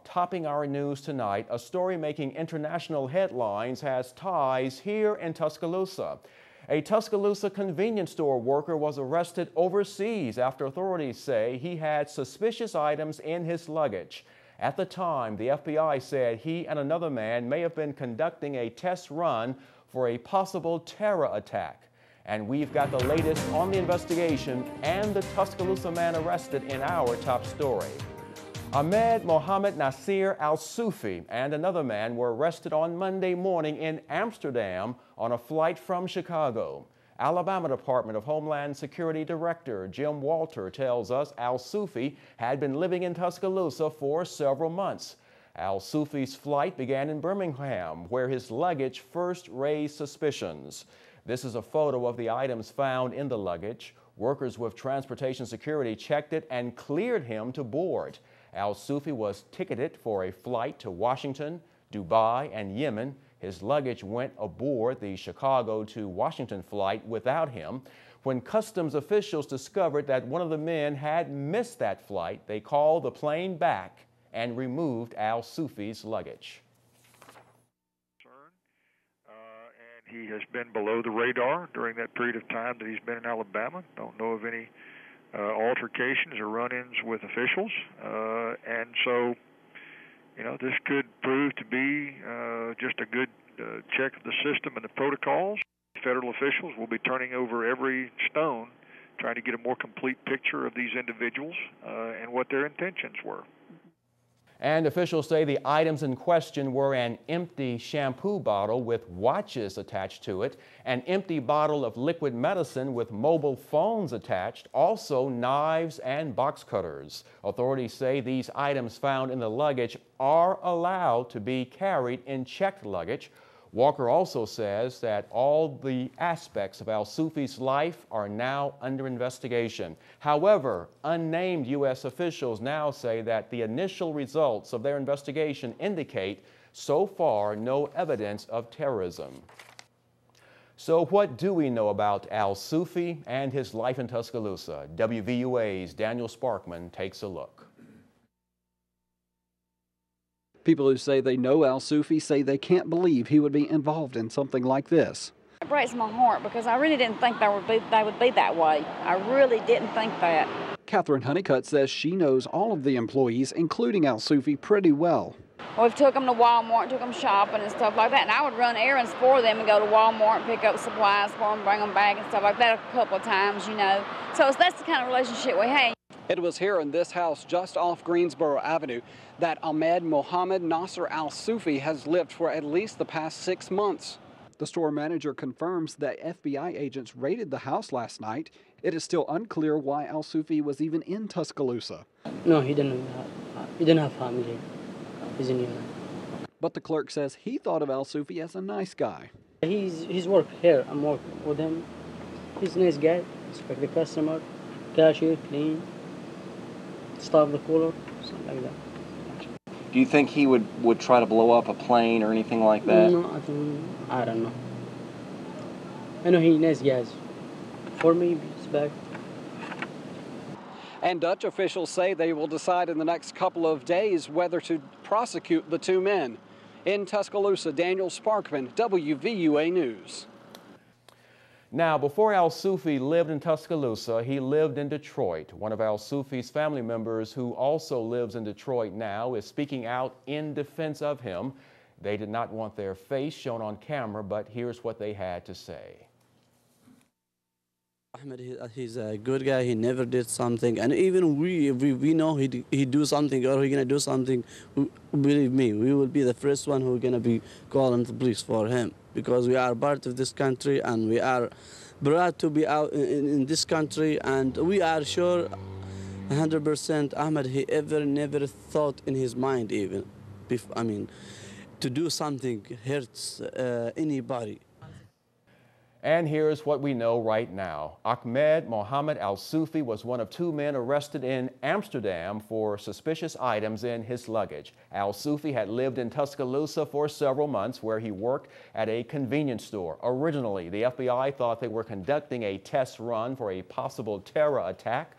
Topping our news tonight, a story making international headlines has ties here in Tuscaloosa. A Tuscaloosa convenience store worker was arrested overseas after authorities say he had suspicious items in his luggage. At the time, the FBI said he and another man may have been conducting a test run for a possible terror attack. And we've got the latest on the investigation and the Tuscaloosa man arrested in our top story. Ahmed Mohammed Nasir Al-Sufi and another man were arrested on Monday morning in Amsterdam on a flight from Chicago. Alabama Department of Homeland Security Director Jim Walter tells us Al-Sufi had been living in Tuscaloosa for several months. Al-Sufi's flight began in Birmingham, where his luggage first raised suspicions. This is a photo of the items found in the luggage. Workers with Transportation Security checked it and cleared him to board. Al-Sufi was ticketed for a flight to Washington, Dubai, and Yemen. His luggage went aboard the Chicago to Washington flight without him. When customs officials discovered that one of the men had missed that flight, they called the plane back and removed Al-Sufi's luggage. He has been below the radar during that period of time that he's been in Alabama. Don't know of any altercations or run-ins with officials. And so, you know, this could prove to be just a good check of the system and the protocols. Federal officials will be turning over every stone, trying to get a more complete picture of these individuals and what their intentions were. And officials say the items in question were an empty shampoo bottle with watches attached to it, an empty bottle of liquid medicine with mobile phones attached, also knives and box cutters. Authorities say these items found in the luggage are allowed to be carried in checked luggage. Walker also says that all the aspects of Al-Sufi's life are now under investigation. However, unnamed U.S. officials now say that the initial results of their investigation indicate so far no evidence of terrorism. So what do we know about Al-Sufi and his life in Tuscaloosa? WVUA's Daniel Sparkman takes a look. People who say they know Al-Sufi say they can't believe he would be involved in something like this. It breaks my heart because I really didn't think they would be that way. I really didn't think that. Catherine Honeycutt says she knows all of the employees, including Al-Sufi, pretty well. We've took them to Walmart, took them shopping and stuff like that, and I would run errands for them and go to Walmart and pick up supplies for them, bring them back and stuff like that a couple of times, you know. So that's the kind of relationship we had. It was here in this house just off Greensboro Avenue that Ahmed Mohammed Nasir Al-Sufi has lived for at least the past 6 months. The store manager confirms that FBI agents raided the house last night. It is still unclear why Al-Sufi was even in Tuscaloosa. No, he didn't have family. He's in New York. But the clerk says he thought of Al-Sufi as a nice guy. He's work here. I'm working with him. He's a nice guy. Respect the customer, cashier, clean, stop the cooler, something like that. Do you think he would try to blow up a plane or anything like that? No, I don't know. I know he's nice guys. For me, respect. And Dutch officials say they will decide in the next couple of days whether to prosecute the two men. In Tuscaloosa, Daniel Sparkman, WVUA News. Now, before Al-Sufi lived in Tuscaloosa, he lived in Detroit. One of Al-Sufi's family members, who also lives in Detroit now, is speaking out in defense of him. They did not want their face shown on camera, but here's what they had to say. Ahmed, he's a good guy. He never did something, and even we know he do something or he gonna do something. Believe me, we will be the first one who gonna be calling the police for him, because we are part of this country and we are proud to be out in this country, and we are sure 100% Ahmed, he never thought in his mind even, to do something hurts anybody. And here's what we know right now. Ahmed Mohammed Al-Sufi was one of two men arrested in Amsterdam for suspicious items in his luggage. Al-Sufi had lived in Tuscaloosa for several months, where he worked at a convenience store. Originally, the FBI thought they were conducting a test run for a possible terror attack.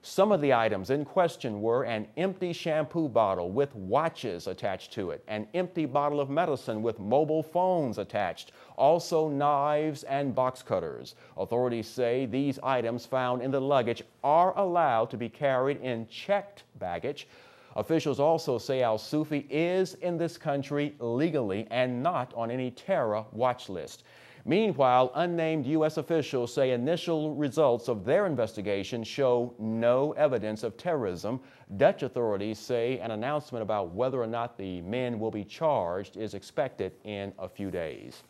Some of the items in question were an empty shampoo bottle with watches attached to it, an empty bottle of medicine with mobile phones attached, also knives and box cutters. Authorities say these items found in the luggage are allowed to be carried in checked baggage. Officials also say Al-Sufi is in this country legally and not on any terror watch list. Meanwhile, unnamed U.S. officials say initial results of their investigation show no evidence of terrorism. Dutch authorities say an announcement about whether or not the men will be charged is expected in a few days.